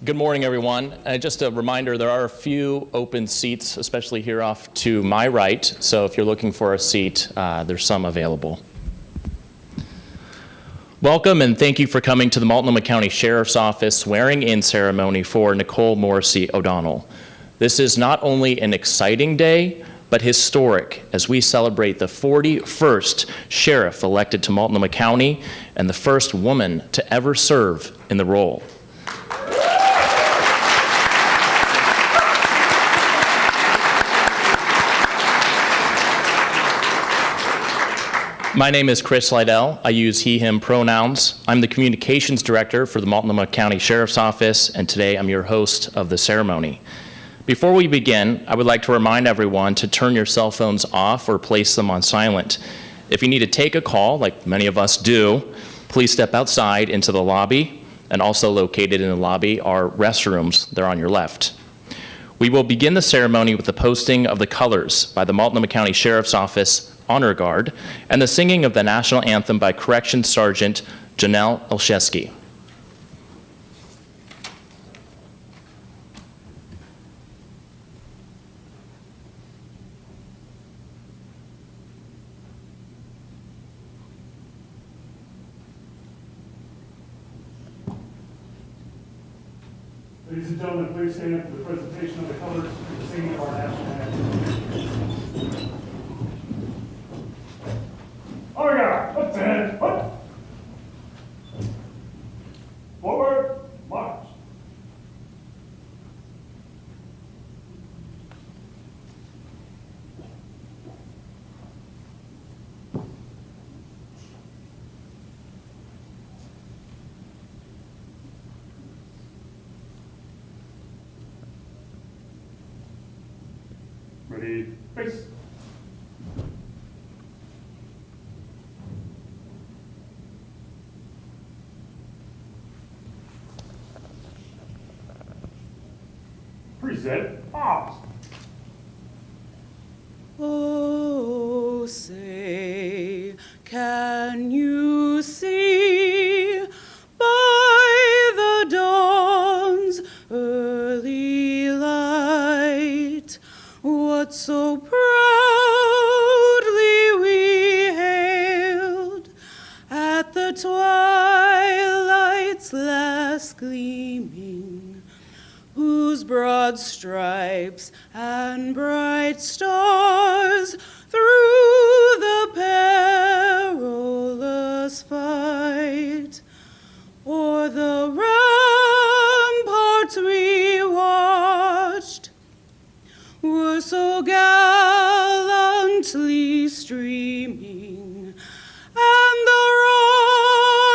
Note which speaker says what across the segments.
Speaker 1: Good morning, everyone. Just a reminder, there are a few open seats, especially here off to my right. So if you're looking for a seat, there's some available. Welcome and thank you for coming to the Multnomah County Sheriff's Office swearing-in ceremony for Nicole Morrisey O'Donnell. This is not only an exciting day, but historic as we celebrate the 41st sheriff elected to Multnomah County and the first woman to ever serve in the role. My name is Chris Slidell. I use he, him pronouns. I'm the communications director for the Multnomah County Sheriff's Office, and today I'm your host of the ceremony. Before we begin, I would like to remind everyone to turn your cell phones off or place them on silent. If you need to take a call, like many of us do, please step outside into the lobby, and also located in the lobby are restrooms. They're on your left. We will begin the ceremony with the posting of the colors by the Multnomah County Sheriff's Office Honor Guard and the singing of the national anthem by Corrections Sergeant Janelle Olszewski.
Speaker 2: Ladies and gentlemen, please stand for the presentation of the colors and the singing of our national anthem. Oh yeah, that's it. What? Forward, march. Ready, face. Present, pause.
Speaker 3: Oh, say, can you see by the dawn's early light what so proudly we hailed at the twilight's last gleaming, whose broad stripes and bright stars through the perilous fight o'er the ramparts we watched were so gallantly streaming, and the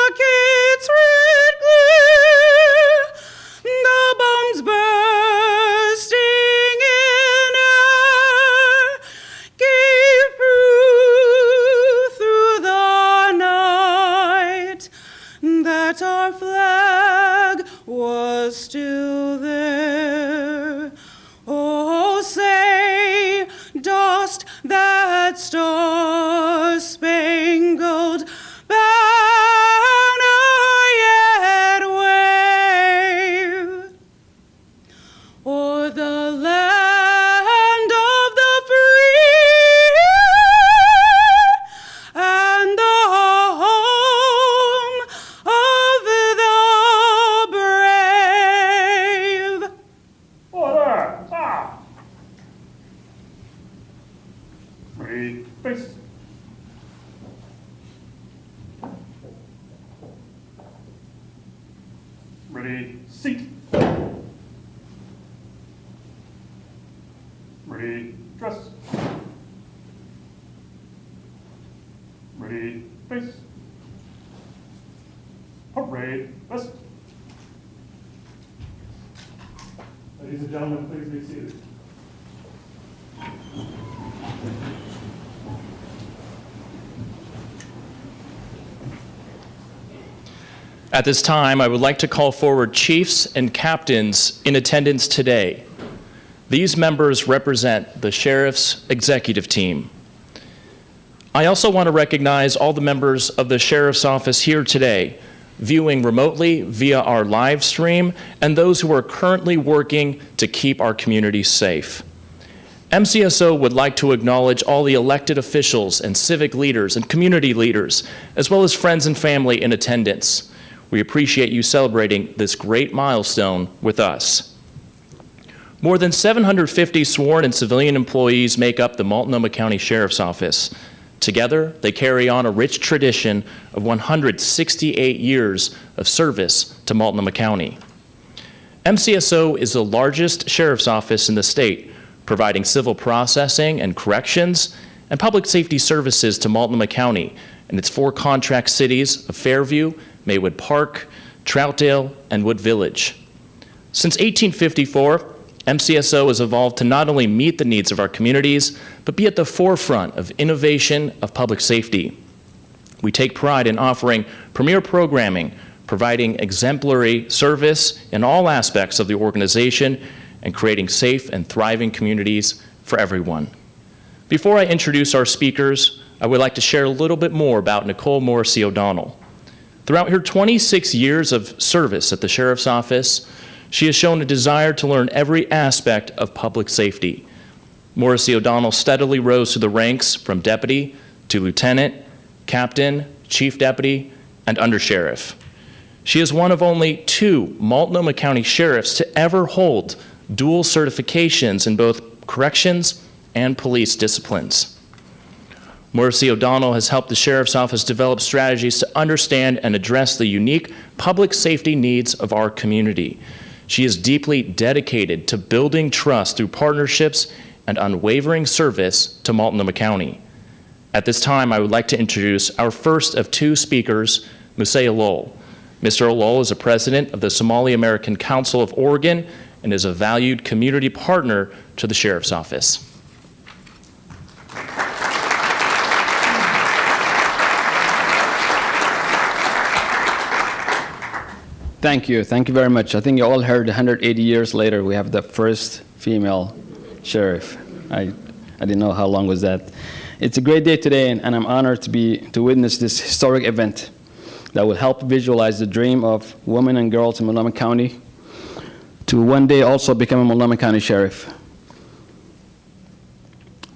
Speaker 3: rockets' red glare, the bombs bursting in air, gave proof through the night that our flag was still there. Oh, say, dost that star-spangled banner yet wave o'er the land of the free and the home of the brave?
Speaker 2: Order, ah. Ready, face. Ready, seat. Ready, dress. Ready, face. Parade, vest. Ladies and gentlemen, please be seated.
Speaker 1: At this time, I would like to call forward chiefs and captains in attendance today. These members represent the Sheriff's executive team. I also want to recognize all the members of the Sheriff's Office here today. viewing remotely via our live stream, and those who are currently working to keep our communities safe. MCSO would like to acknowledge all the elected officials and civic leaders and community leaders, as well as friends and family in attendance. We appreciate you celebrating this great milestone with us. More than 750 sworn and civilian employees make up the Multnomah County Sheriff's Office. Together, they carry on a rich tradition of 168 years of service to Multnomah County. MCSO is the largest sheriff's office in the state, providing civil processing and corrections and public safety services to Multnomah County and its 4 contract cities of Fairview, Maywood Park, Troutdale, and Wood Village. Since 1854, MCSO has evolved to not only meet the needs of our communities, but be at the forefront of innovation of public safety. We take pride in offering premier programming, providing exemplary service in all aspects of the organization, and creating safe and thriving communities for everyone. Before I introduce our speakers, I would like to share a little bit more about Nicole Morrisey O'Donnell. Throughout her 26 years of service at the Sheriff's Office, she has shown a desire to learn every aspect of public safety. Morrisey O'Donnell steadily rose through the ranks from deputy to lieutenant, captain, chief deputy, and undersheriff. She is one of only 2 Multnomah County sheriffs to ever hold dual certifications in both corrections and police disciplines. Morrisey O'Donnell has helped the Sheriff's Office develop strategies to understand and address the unique public safety needs of our community. She is deeply dedicated to building trust through partnerships and unwavering service to Multnomah County. At this time, I would like to introduce our first of 2 speakers, Musay Alol. Mr. Alol is a president of the Somali American Council of Oregon and is a valued community partner to the Sheriff's Office.
Speaker 4: Thank you very much. I think you all heard 180 years later we have the first female sheriff. I didn't know how long was that. It's a great day today, and I'm honored to witness this historic event that will help visualize the dream of women and girls in Multnomah County to one day also become a Multnomah County sheriff.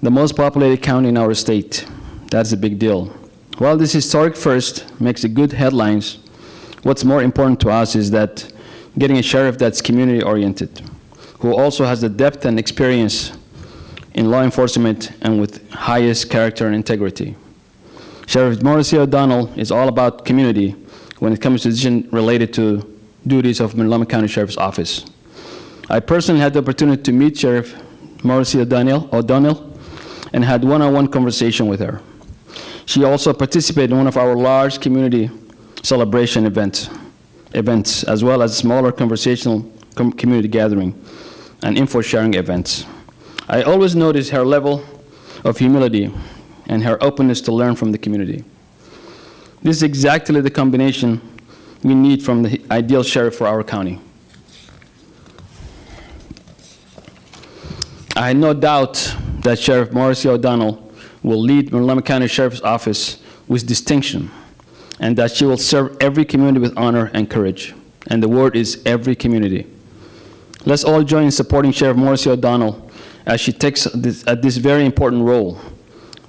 Speaker 4: The most populated county in our state. That's a big deal. While this historic first makes a good headlines, what's more important to us is that getting a sheriff that's community-oriented, who also has the depth and experience in law enforcement and with highest character and integrity. Sheriff Morrisey O'Donnell is all about community when it comes to decisions related to duties of Multnomah County Sheriff's Office. I personally had the opportunity to meet Sheriff Morrisey O'Donnell and had one-on-one conversation with her. She also participated in one of our large community celebration events, as well as smaller conversational community gathering and info sharing events. I always noticed her level of humility and her openness to learn from the community. This is exactly the combination we need from the ideal sheriff for our county. I had no doubt that Sheriff Morrisey O'Donnell will lead Multnomah County Sheriff's Office with distinction, and that she will serve every community with honor and courage. And the word is every community. Let's all join in supporting Sheriff Morrisey O'Donnell as she takes this very important role.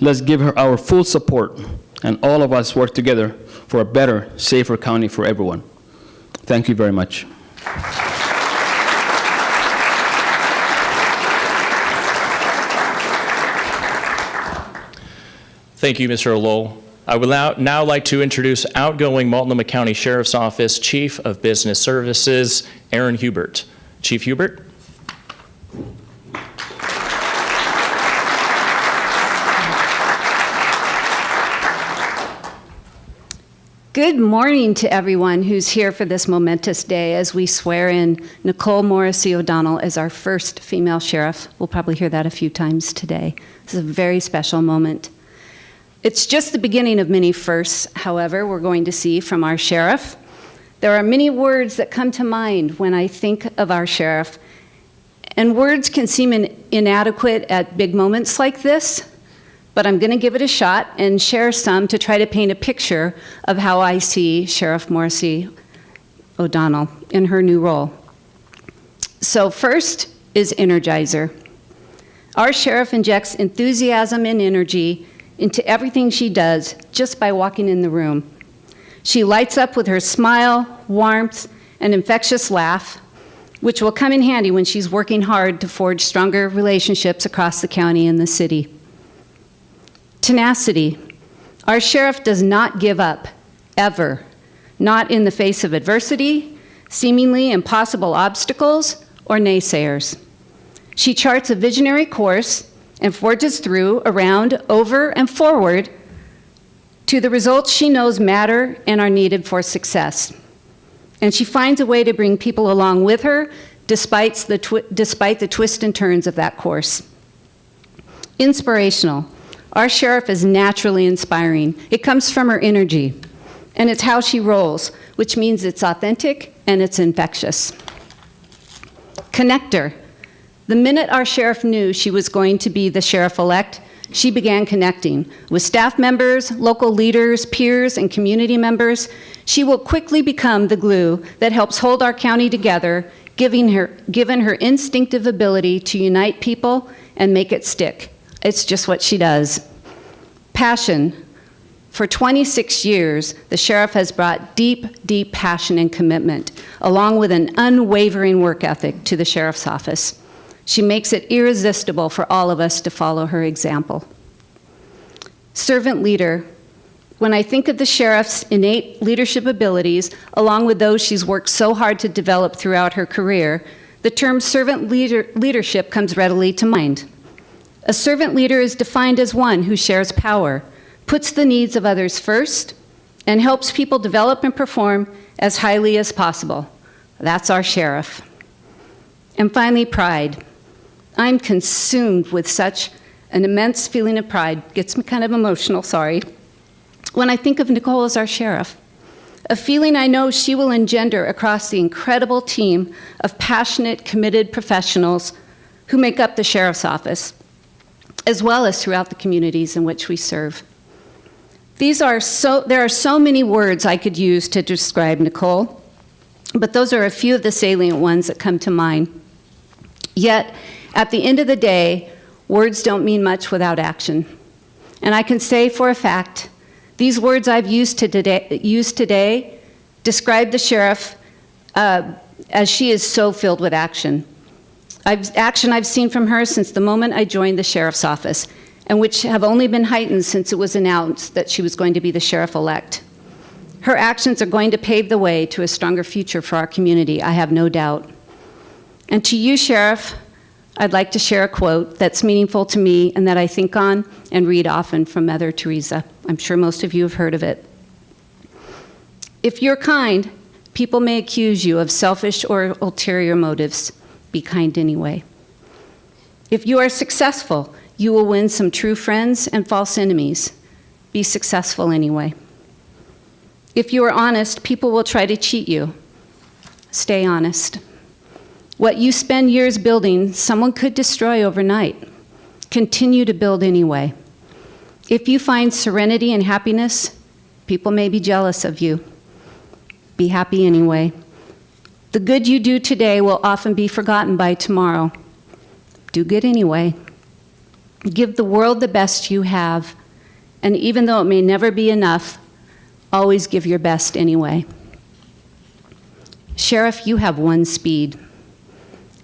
Speaker 4: Let's give her our full support, and all of us work together for a better, safer county for everyone. Thank you very much.
Speaker 1: Thank you, Mr. Alol. I would now like to introduce outgoing Multnomah County Sheriff's Office Chief of Business Services, Aaron Hubert. Chief Hubert.
Speaker 5: Good morning to everyone who's here for this momentous day as we swear in Nicole Morrisey O'Donnell as our first female sheriff. We'll probably hear that a few times today. This is a very special moment. It's just the beginning of many firsts, however, we're going to see from our sheriff. There are many words that come to mind when I think of our sheriff, and words can seem inadequate at big moments like this, but I'm going to give it a shot and share some to try to paint a picture of how I see Sheriff Morrisey O'Donnell in her new role. So first is Energizer. Our sheriff injects enthusiasm and energy into everything she does just by walking in the room. She lights up with her smile, warmth, and infectious laugh, which will come in handy when she's working hard to forge stronger relationships across the county and the city. Tenacity. Our sheriff does not give up, ever, not in the face of adversity, seemingly impossible obstacles, or naysayers. She charts a visionary course and forges through, around, over, and forward to the results she knows matter and are needed for success. And she finds a way to bring people along with her despite the twists and turns of that course. Inspirational. Our sheriff is naturally inspiring. It comes from her energy, and it's how she rolls, which means it's authentic and it's infectious. Connector. The minute our sheriff knew she was going to be the sheriff-elect, she began connecting with staff members, local leaders, peers, and community members. She will quickly become the glue that helps hold our county together, given her instinctive ability to unite people and make it stick. It's just what she does. Passion. For 26 years, the sheriff has brought deep, deep passion and commitment, along with an unwavering work ethic to the sheriff's office. She makes it irresistible for all of us to follow her example. Servant leader. When I think of the sheriff's innate leadership abilities, along with those she's worked so hard to develop throughout her career, the term servant leadership comes readily to mind. A servant leader is defined as one who shares power, puts the needs of others first, and helps people develop and perform as highly as possible. That's our sheriff. And finally, pride. I'm consumed with such an immense feeling of pride. Gets me kind of emotional, sorry. When I think of Nicole as our sheriff, a feeling I know she will engender across the incredible team of passionate, committed professionals who make up the sheriff's office, as well as throughout the communities in which we serve. There are so many words I could use to describe Nicole, but those are a few of the salient ones that come to mind. Yet, at the end of the day, words don't mean much without action. And I can say for a fact, these words I've used today describe the sheriff as she is so filled with action. Action I've seen from her since the moment I joined the sheriff's office, and which have only been heightened since it was announced that she was going to be the sheriff-elect. Her actions are going to pave the way to a stronger future for our community, I have no doubt. And to you, Sheriff, I'd like to share a quote that's meaningful to me and that I think on and read often from Mother Teresa. I'm sure most of you have heard of it. If you're kind, people may accuse you of selfish or ulterior motives. Be kind anyway. If you are successful, you will win some true friends and false enemies. Be successful anyway. If you are honest, people will try to cheat you. Stay honest. What you spend years building, someone could destroy overnight. Continue to build anyway. If you find serenity and happiness, people may be jealous of you. Be happy anyway. The good you do today will often be forgotten by tomorrow. Do good anyway. Give the world the best you have, and even though it may never be enough, always give your best anyway. Sheriff, you have one speed,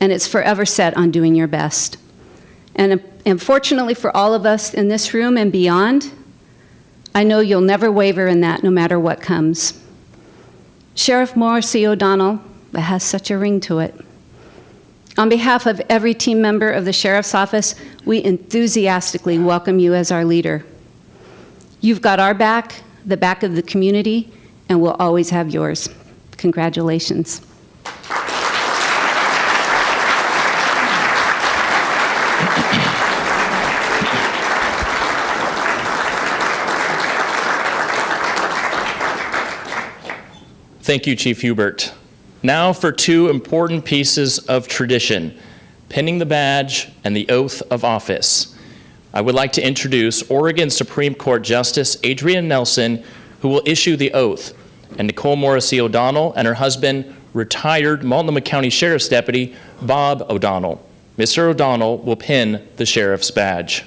Speaker 5: and it's forever set on doing your best. And fortunately for all of us in this room and beyond, I know you'll never waver in that no matter what comes. Sheriff Morrisey O'Donnell, that has such a ring to it. On behalf of every team member of the Sheriff's Office, we enthusiastically welcome you as our leader. You've got our back, the back of the community, and we'll always have yours. Congratulations.
Speaker 1: Thank you, Chief Hubert. Now for two important pieces of tradition, pinning the badge and the oath of office. I would like to introduce Oregon Supreme Court Justice Adrienne Nelson, who will issue the oath, and Nicole Morrisey O'Donnell and her husband, retired Multnomah County Sheriff's Deputy Bob O'Donnell. Mr. O'Donnell will pin the sheriff's badge.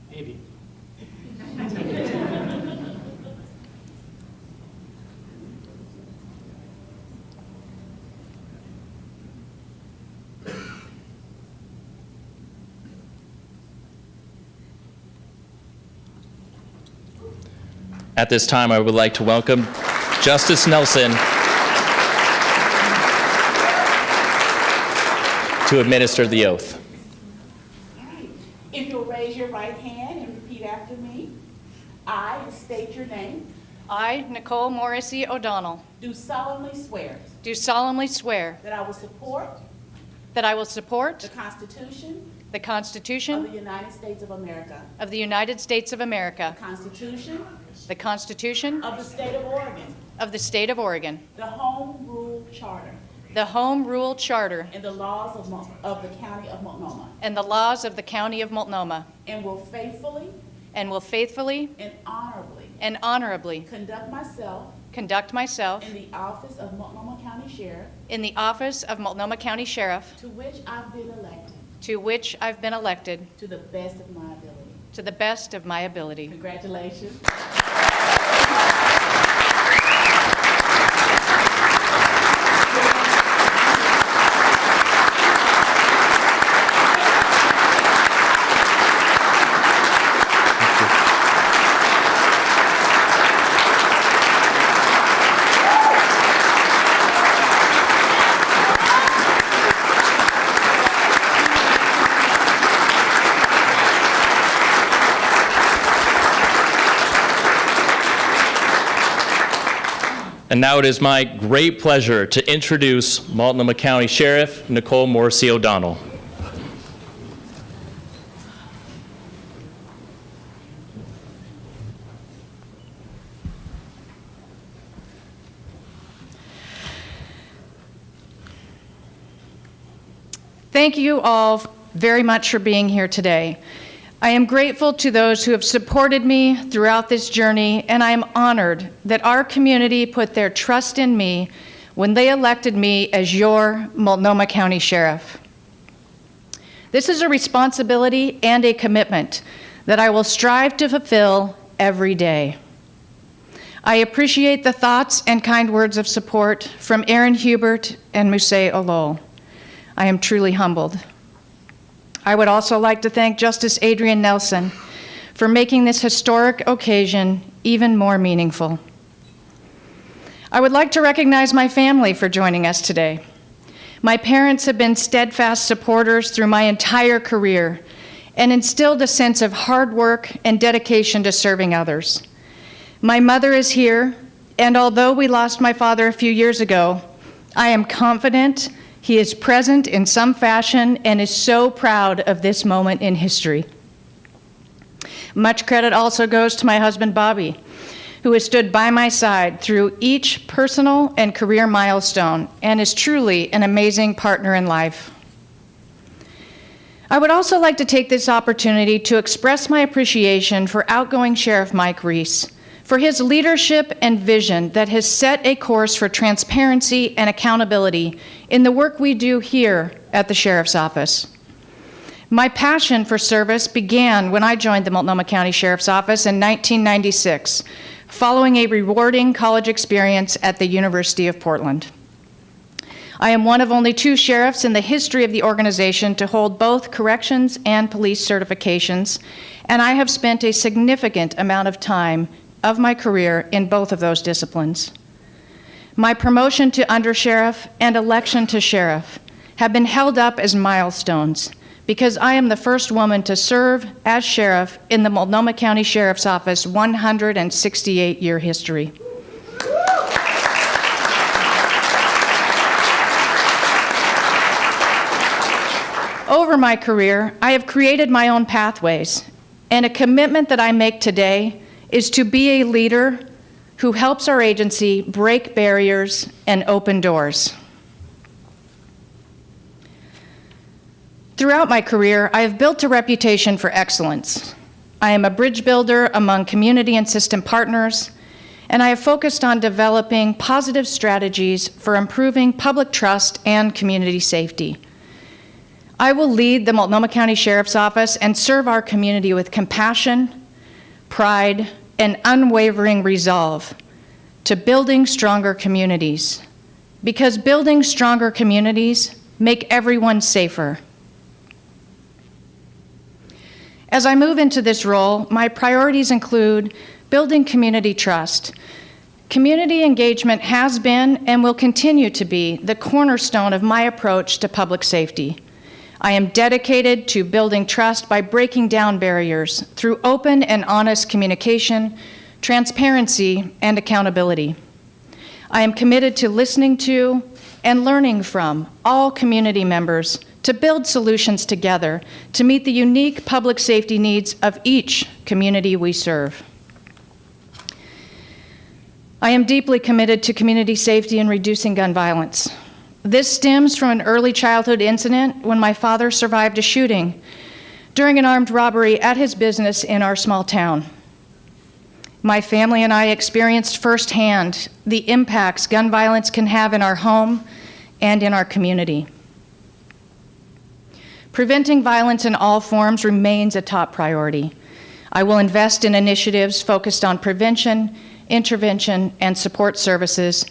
Speaker 1: Maybe. At this time, I would like to welcome Justice Nelson to administer the oath.
Speaker 6: If you'll raise your right hand and repeat after me. I, and state your name,
Speaker 7: I, Nicole Morrisey O'Donnell,
Speaker 6: do solemnly swear
Speaker 7: do solemnly swear
Speaker 6: that I will support
Speaker 7: that I will support
Speaker 6: the Constitution
Speaker 7: the
Speaker 6: of
Speaker 7: Constitution
Speaker 6: the United States of America,
Speaker 7: of the United States of America,
Speaker 6: the Constitution
Speaker 7: the Constitution
Speaker 6: of the State of Oregon,
Speaker 7: of the State of Oregon,
Speaker 6: the Home Rule Charter,
Speaker 7: the Home Rule Charter,
Speaker 6: and the laws of the County of Multnomah,
Speaker 7: and the laws of the County of Multnomah,
Speaker 6: and will faithfully
Speaker 7: and will faithfully
Speaker 6: and honorably
Speaker 7: conduct myself
Speaker 6: in the office of Multnomah County Sheriff,
Speaker 7: in the office of Multnomah County Sheriff,
Speaker 6: to which I've been elected,
Speaker 7: to which I've been elected
Speaker 6: to the best of my ability.
Speaker 7: to the best of my ability.
Speaker 6: Congratulations.
Speaker 1: And now it is my great pleasure to introduce Multnomah County Sheriff Nicole Morrisey O'Donnell.
Speaker 7: Thank you all very much for being here today. I am grateful to those who have supported me throughout this journey, and I am honored that our community put their trust in me when they elected me as your Multnomah County Sheriff. This is a responsibility and a commitment that I will strive to fulfill every day. I appreciate the thoughts and kind words of support from Aaron Hubert and Musée Olol. I am truly humbled. I would also like to thank Justice Adrienne Nelson for making this historic occasion even more meaningful. I would like to recognize my family for joining us today. My parents have been steadfast supporters through my entire career and instilled a sense of hard work and dedication to serving others. My mother is here, and although we lost my father a few years ago, I am confident he is present in some fashion and is so proud of this moment in history. Much credit also goes to my husband, Bobby, who has stood by my side through each personal and career milestone and is truly an amazing partner in life. I would also like to take this opportunity to express my appreciation for outgoing Sheriff Mike Reese, for his leadership and vision that has set a course for transparency and accountability in the work we do here at the Sheriff's Office. My passion for service began when I joined the Multnomah County Sheriff's Office in 1996, following a rewarding college experience at the University of Portland. I am one of only 2 sheriffs in the history of the organization to hold both corrections and police certifications, and I have spent a significant amount of time of my career in both of those disciplines. My promotion to undersheriff and election to sheriff have been held up as milestones because I am the first woman to serve as sheriff in the Multnomah County Sheriff's Office 168-year history. Over my career, I have created my own pathways And a commitment that I make today is to be a leader who helps our agency break barriers and open doors. Throughout my career, I have built a reputation for excellence. I am a bridge builder among community and system partners, and I have focused on developing positive strategies for improving public trust and community safety. I will lead the Multnomah County Sheriff's Office and serve our community with compassion, pride, and unwavering resolve to building stronger communities, because building stronger communities make everyone safer. As I move into this role, my priorities include building community trust. Community engagement has been and will continue to be the cornerstone of my approach to public safety. I am dedicated to building trust by breaking down barriers through open and honest communication, transparency, and accountability. I am committed to listening to and learning from all community members to build solutions together to meet the unique public safety needs of each community we serve. I am deeply committed to community safety and reducing gun violence. This stems from an early childhood incident when my father survived a shooting during an armed robbery at his business in our small town. My family and I experienced firsthand the impacts gun violence can have in our home and in our community. Preventing violence in all forms remains a top priority. I will invest in initiatives focused on prevention, intervention, and support services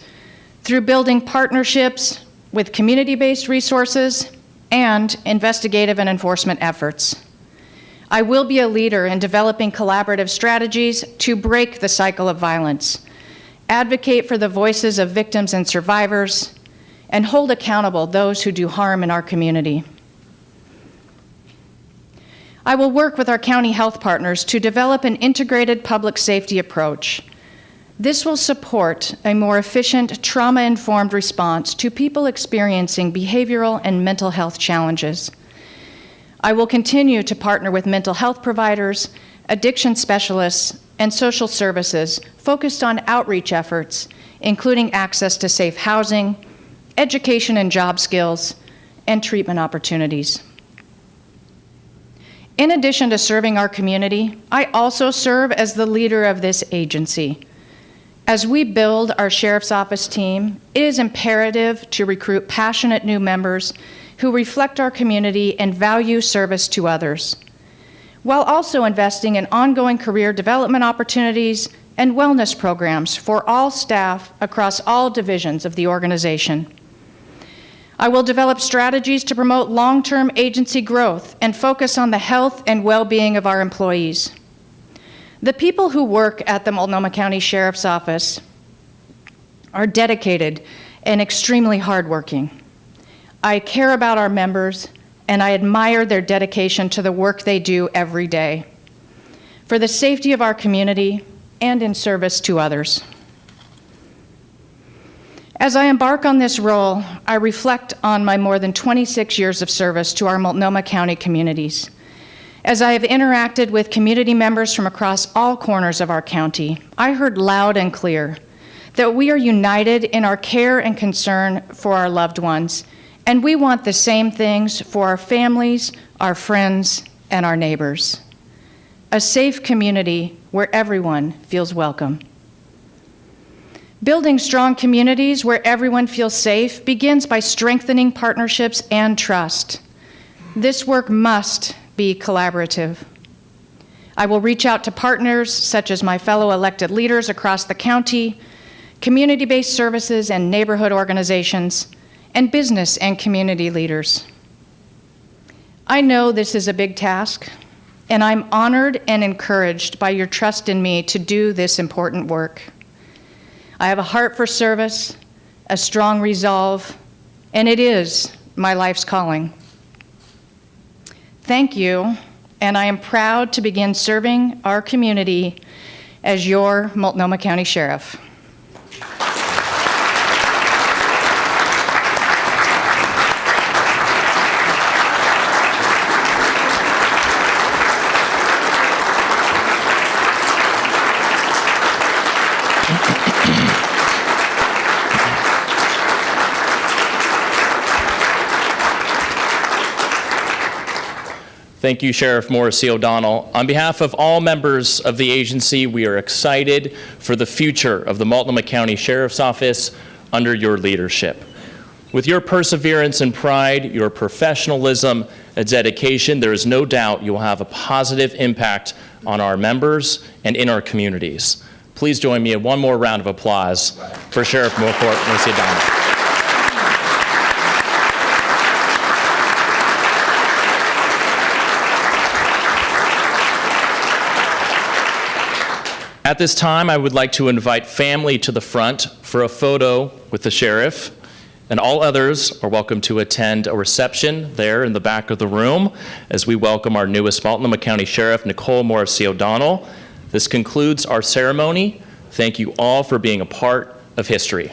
Speaker 7: through building partnerships with community-based resources and investigative and enforcement efforts. I will be a leader in developing collaborative strategies to break the cycle of violence, advocate for the voices of victims and survivors, and hold accountable those who do harm in our community. I will work with our county health partners to develop an integrated public safety approach. This will support a more efficient, trauma-informed response to people experiencing behavioral and mental health challenges. I will continue to partner with mental health providers, addiction specialists, and social services focused on outreach efforts, including access to safe housing, education and job skills, and treatment opportunities. In addition to serving our community, I also serve as the leader of this agency. As we build our Sheriff's Office team, it is imperative to recruit passionate new members who reflect our community and value service to others, while also investing in ongoing career development opportunities and wellness programs for all staff across all divisions of the organization. I will develop strategies to promote long-term agency growth and focus on the health and well-being of our employees. The people who work at the Multnomah County Sheriff's Office are dedicated and extremely hardworking. I care about our members, and I admire their dedication to the work they do every day, for the safety of our community and in service to others. As I embark on this role, I reflect on my more than 26 years of service to our Multnomah County communities. As I have interacted with community members from across all corners of our county, I heard loud and clear that we are united in our care and concern for our loved ones, and we want the same things for our families, our friends, and our neighbors. A safe community where everyone feels welcome. Building strong communities where everyone feels safe begins by strengthening partnerships and trust. This work must be collaborative. I will reach out to partners such as my fellow elected leaders across the county, community-based services and neighborhood organizations, and business and community leaders. I know this is a big task, and I'm honored and encouraged by your trust in me to do this important work. I have a heart for service, a strong resolve, and it is my life's calling. Thank you, and I am proud to begin serving our community as your Multnomah County Sheriff.
Speaker 1: Thank you, Sheriff Morrisey O'Donnell. On behalf of all members of the agency, we are excited for the future of the Multnomah County Sheriff's Office under your leadership. With your perseverance and pride, your professionalism and dedication, there is no doubt you will have a positive impact on our members and in our communities. Please join me in one more round of applause for Sheriff Morrisey O'Donnell. At this time, I would like to invite family to the front for a photo with the sheriff, and all others are welcome to attend a reception there in the back of the room as we welcome our newest Multnomah County Sheriff, Nicole Morrisey O'Donnell. This concludes our ceremony. Thank you all for being a part of history.